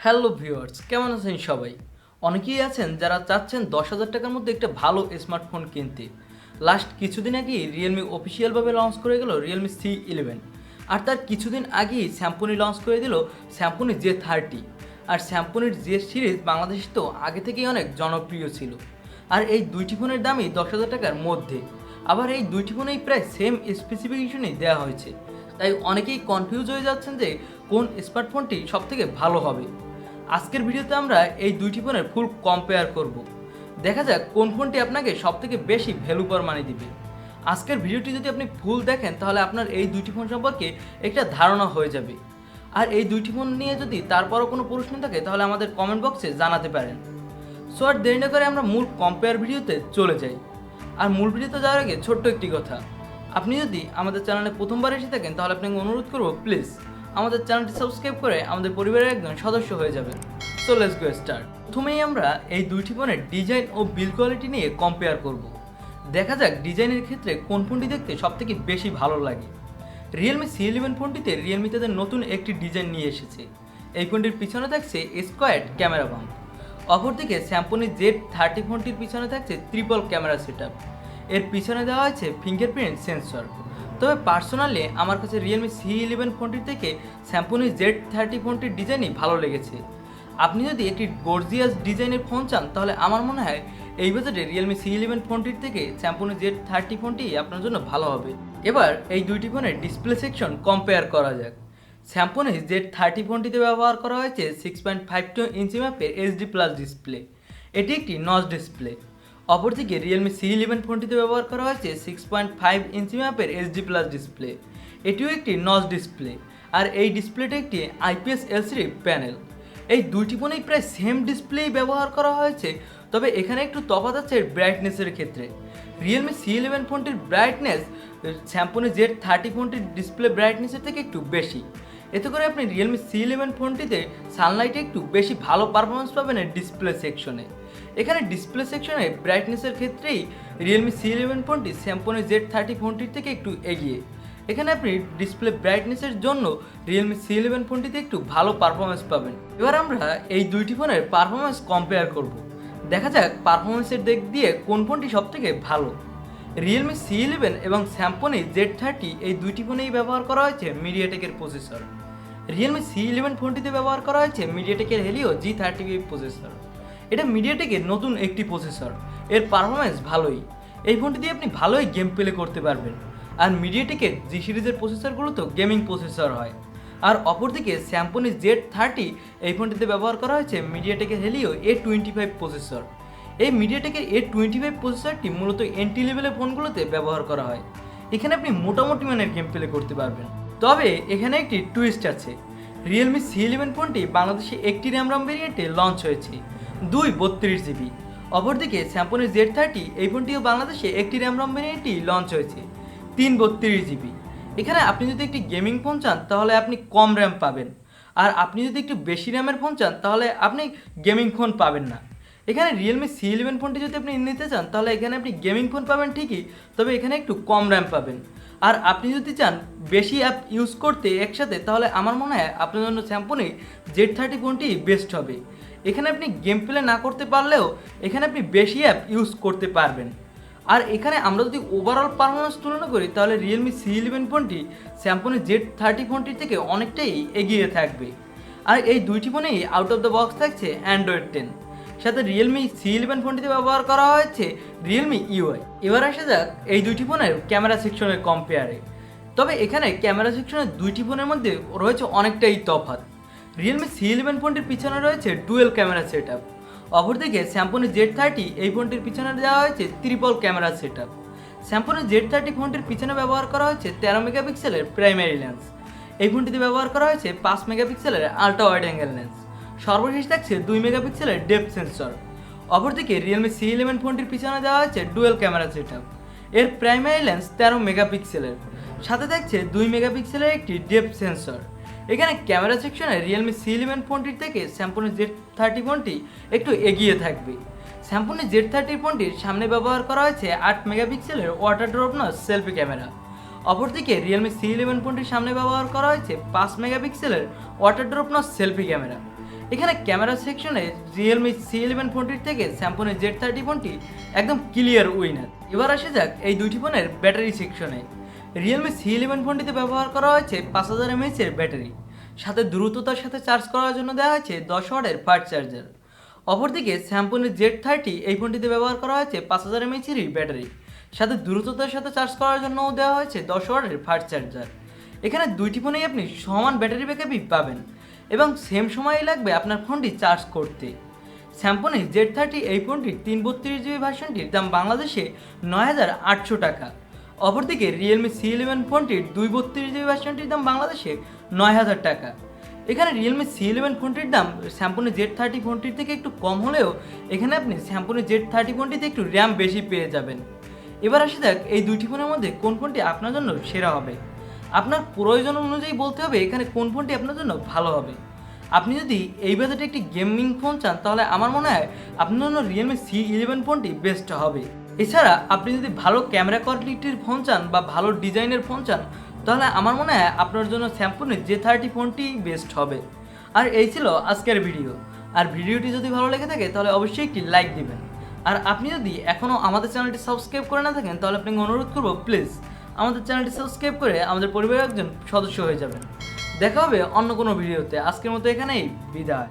Hello viewers, কেমন আছেন সবাই? অনেকেই আছেন যারা চাচ্ছেন 10,000 টাকার মধ্যে একটা ভালো স্মার্টফোন কিনতে। লাস্ট কিছুদিন আগেই রিয়েলমি অফিসিয়ালভাবে লঞ্চ করে গেল রিয়েলমি C11, আর তার কিছুদিন আগেই স্যামসুনি লঞ্চ করে দিল স্যামসুনি Z30। আর স্যামসুনির যে সিরিজ বাংলাদেশে তো আগে থেকেই অনেক জনপ্রিয় ছিল। আর এই দুইটি ফোনের দামই 10,000 টাকার মধ্যে। আবার এই দুইটি ফোনেই প্রায় সেম স্পেসিফিকেশনই দেওয়া হয়েছে। তাই অনেকেই কনফিউজ হয়ে যাচ্ছেন যে কোন স্মার্টফোনটি সবথেকে ভালো হবে। আজকের ভিডিওতে আমরা এই দুইটি ফোনের ফুল কম্পেয়ার করব। দেখা যাক কোন ফোনটি আপনাকে সবথেকে বেশি ভ্যালু ফর মানি দিবে। আজকের ভিডিওটি যদি আপনি ফুল দেখেন তাহলে আপনার এই দুইটি ফোন সম্পর্কে একটা ধারণা হয়ে যাবে। আর এই দুইটি ফোন নিয়ে যদি তারপরও কোনো প্রশ্ন থাকে তাহলে আমাদের কমেন্ট বক্সে জানাতে পারেন। সো আর দেরি না করে আমরা মূল কম্পেয়ার ভিডিওতে চলে যাই। আর মূল ভিডিওতে যাওয়ার আগে ছোট্ট একটি কথা, আপনি যদি আমাদের চ্যানেলে প্রথমবার এসে থাকেন তাহলে আপনাকে অনুরোধ করব প্লিজ আমাদের চ্যানেলটি সাবস্ক্রাইব করে আমাদের পরিবারের একজন সদস্য হয়ে যাবেন। So let's go start. প্রথমেই আমরা এই দুইটি ফোনের ডিজাইন ও বিল্ড কোয়ালিটি নিয়ে কম্পেয়ার করব। দেখা যাক ডিজাইনের ক্ষেত্রে কোন ফোনটি দেখতে সবথেকে বেশি ভালো লাগে। রিয়েলমি C11 ফোনটিতে রিয়েলমি তাদের নতুন একটি ডিজাইন নিয়ে এসেছে। এই ফোনটির পিছনে থাকছে স্কোয়াড ক্যামেরা বাম্প। অপরদিকে স্যামসুনি Z30 ফোনটির পিছনে থাকছে ট্রিপল ক্যামেরা সেটআপ। এর পিছনে দেওয়া হয়েছে ফিঙ্গারপ্রিন্ট সেন্সর। তবে পার্সোনালি আমার কাছে রিয়েলমি C11 ফোনটির থেকে স্যামসুনি Z30 ফোনটির ডিজাইনই ভালো লেগেছে। আপনি যদি একটি গর্জিয়াস ডিজাইনের ফোন চান তাহলে আমার মনে হয় এই বাজেটে রিয়েলমি C11 ফোনটির থেকে স্যামসুনি Z30 ফোনটি আপনার জন্য ভালো হবে। এবার এই দুইটি ফোনের ডিসপ্লে সেকশন কম্পেয়ার করা যাক। স্যামসুনি Z30 ফোনটিতে ব্যবহার করা হয়েছে 6.52 ইঞ্চি মাপের HD+ ডিসপ্লে। এটি একটি নচ ডিসপ্লে। অপরদিকে রিয়েলমি C11 ফোনটিতে ব্যবহার করা হয়েছে 6.5 ইঞ্চি মাপের HD+ ডিসপ্লে। এটিও একটি নচ ডিসপ্লে, আর এই ডিসপ্লেটি একটি IPS LCD প্যানেল। এই দুইটি ফোনেই প্রায় সেম ডিসপ্লেই ব্যবহার করা হয়েছে, তবে এখানে একটু তফাৎ আছে ব্রাইটনেসের ক্ষেত্রে। রিয়েলমি C11 ফোনটির ব্রাইটনেস স্যামসুনি Z30 ফোনটির ডিসপ্লে ব্রাইটনেসের থেকে একটু বেশি। এতে করে আপনি রিয়েলমি C11 ফোনটিতে সানলাইটে একটু বেশি ভালো পারফরমেন্স পাবেন এই ডিসপ্লে সেকশনে। এখানে ডিসপ্লে সেকশনে ব্রাইটনেসের ক্ষেত্রেই রিয়েলমি C11 ফোনটি স্যামসুনি Z30 ফোনটির থেকে একটু এগিয়ে। এখানে আপনি ডিসপ্লে ব্রাইটনেসের জন্য রিয়েলমি C11 ফোনটিতে একটু ভালো পারফরমেন্স পাবেন। এবার আমরা এই দুইটি ফোনের পারফরমেন্স কম্পেয়ার করব। দেখা যাক পারফরমেন্সের দিক দিয়ে কোন ফোনটি সবথেকে ভালো। রিয়েলমি C11 এবং স্যামসুনি Z30 এই দুইটি ফোনেই ব্যবহার করা হয়েছে মিডিয়াটেকের প্রসেসর। রিয়েলমি C11 ফোনটিতে ব্যবহার করা হয়েছে মিডিয়াটেকের হেলিও G35 প্রসেসর। এটা মিডিয়াটেকের নতুন একটি প্রসেসর। এর পারফরমেন্স ভালোই। এই ফোনটি দিয়ে আপনি ভালোই গেম প্লে করতে পারবেন। আর মিডিয়াটেকের জি সিরিজের প্রসেসরগুলো তো গেমিং প্রসেসর হয়। আর অপরদিকে স্যামসুনি Z30 এই ফোনটিতে ব্যবহার করা হয়েছে মিডিয়াটেকের হেলিও A25 প্রসেসর। এই মিডিয়াটেকের A25 প্রসেসরটি মূলত এন্ট্রি লেভেলের ফোনগুলোতে ব্যবহার করা হয়। এখানে আপনি মোটামুটি মানের গেম প্লে করতে পারবেন। তবে এখানে একটি টুইস্ট আছে। রিয়েলমি C11 ফোনটি বাংলাদেশে একটি র্যাম ভেরিয়েন্টে লঞ্চ হয়েছে 232GB। অপরদিকে স্যামসুনি Z30 এই ফোনটিও বাংলাদেশে একটি র্যাম ভেরিয়েন্টই লঞ্চ হয়েছে 332GB। এখানে আপনি যদি একটি গেমিং ফোন চান তাহলে আপনি কম র্যাম পাবেন, আর আপনি যদি একটু বেশি র্যামের ফোন চান তাহলে আপনি গেমিং ফোন পাবেন না। এখানে রিয়েলমি C11 ফোনটি যদি আপনি নিতে চান তাহলে এখানে আপনি গেমিং ফোন পাবেন ঠিকই, তবে এখানে একটু কম র্যাম পাবেন। আর আপনি যদি চান বেশি অ্যাপ ইউজ করতে একসাথে তাহলে আমার মনে হয় আপনার জন্য স্যামসুনি Z30 ফোনটি বেস্ট হবে। এখানে আপনি গেম প্লে না করতে পারলেও এখানে আপনি বেশি অ্যাপ ইউজ করতে পারবেন। আর এখানে আমরা যদি ওভারঅল পারফরমেন্স তুলনা করি তাহলে রিয়েলমি C11 ফোনটি স্যামসুনি Z30 ফোনটির থেকে অনেকটাই এগিয়ে থাকবে। আর এই দুইটি ফোনেই আউট অফ দ্য বক্স থাকছে Android 10, সাথে রিয়েলমি C11 ফোনটিতে ব্যবহার করা হয়েছে রিয়েলমি UI। এবার আসা যাক এই দুইটি ফোনের ক্যামেরা সেকশনের কম্পেয়ারে। তবে এখানে ক্যামেরা সেকশনের দুইটি ফোনের মধ্যে রয়েছে অনেকটাই তফাৎ। রিয়েলমি C11 ফোনটির পিছনে রয়েছে ডুয়েল ক্যামেরা সেটআপ। অপরদিকে স্যামসুনি Z30 এই ফোনটির পিছনে দেওয়া হয়েছে ট্রিপল ক্যামেরা সেটআপ। স্যামসুনি Z30 ফোনটির পিছনে ব্যবহার করা হয়েছে 13 মেগাপিক্সেলের প্রাইমারি লেন্স। এই ফোনটিতে ব্যবহার করা হয়েছে 5 মেগাপিক্সেলের আল্ট্রা ওয়াইড অ্যাঙ্গেল লেন্স। সর্বশেষ থাকছে 2 মেগাপিক্সেলের ডেপথ সেন্সর। অপরদিকে রিয়েলমি C11 ফোনটির পিছনে দেওয়া হয়েছে ডুয়েল ক্যামেরা সেটআপ। এর প্রাইমারি লেন্স 13 মেগাপিক্সেলের, সাথে থাকছে 2 মেগাপিক্সেলের একটি ডেপথ সেন্সর। এখানে ক্যামেরা সেকশনে রিয়েলমি C11 ফোনটির থেকে স্যামসুনি Z30 ফোনটি একটু এগিয়ে থাকবে। স্যামসুনি Z30 ফোনটির সামনে ব্যবহার করা হয়েছে 8 মেগাপিক্সেলের water drop notch selfie camera. অপরদিকে রিয়েলমি C11 ফোনটির সামনে ব্যবহার করা হয়েছে 5 মেগাপিক্সেলের water drop notch selfie camera. এখানে ক্যামেরা সেকশনে Realme C11 ফোনটির থেকে Symphony Z30 ফোনটি একদম ক্লিয়ার উইনার। এবার আসে যাক এই দুইটি ফোনের ব্যাটারি সেকশনে। Realme C11 ফোনটিতে ব্যবহার করা হয়েছে 5000 mAh এর ব্যাটারি, সাথে দ্রুততার সাথে চার্জ করার জন্য দেওয়া হয়েছে 10 ওয়াটের ফাস্ট চার্জার। অপরদিকে Symphony Z30 এই ফোনটিতে ব্যবহার করা হয়েছে 5000 mAh এর ব্যাটারি, সাথে দ্রুততার সাথে চার্জ করার জন্যও দেওয়া হয়েছে 10 ওয়াটের ফাস্ট চার্জার। এখানে দুইটি ফোনেই আপনি সমান ব্যাটারি ব্যাকআপই পাবেন এবং সেম সময়ই লাগবে আপনার ফোনটি চার্জ করতে। Symphony Z30 এই ফোনটির 332GB ভার্সনটির দাম বাংলাদেশে 9800 টাকা। অপরদিকে Realme C11 ফোনটির 232GB ভার্সনটির দাম বাংলাদেশে 9000 টাকা। এখানে Realme C11 ফোনটির দাম Symphony Z30 ফোনটির থেকে একটু কম হলেও এখানে আপনি Symphony Z30 ফোনটিতে একটু র্যাম বেশি পেয়ে যাবেন। এবার আসে যাক এই দুইটি ফোনের মধ্যে কোন ফোনটি আপনার জন্য সেরা হবে। আপনার প্রয়োজন অনুযায়ী বলতে হবে এখানে কোন ফোনটি আপনার জন্য ভালো হবে। আপনি যদি এই বাজেটে একটি গেমিং ফোন চান তাহলে আমার মনে হয় আপনার জন্য Realme C11 ফোনটি বেস্ট হবে। এছাড়া আপনি যদি ভালো ক্যামেরা কোয়ালিটির ফোন চান বা ভালো ডিজাইনের ফোন চান তাহলে আমার মনে হয় আপনার জন্য Symphony Z30 ফোনটি বেস্ট হবে। আর এই ছিল আজকের ভিডিও। আর ভিডিওটি যদি ভালো লেগে থাকে তাহলে অবশ্যই একটি লাইক দিবেন। আর আপনি যদি এখনও আমাদের চ্যানেলটি সাবস্ক্রাইব করে না থাকেন তাহলে আপনাকে অনুরোধ করব প্লিজ আমাদের চ্যানেলটি সাবস্ক্রাইব করে আমাদের পরিবারের একজন সদস্য হয়ে যাবেন। দেখা হবে অন্য কোনো ভিডিওতে। আজকের মতো এখানেই বিদায়।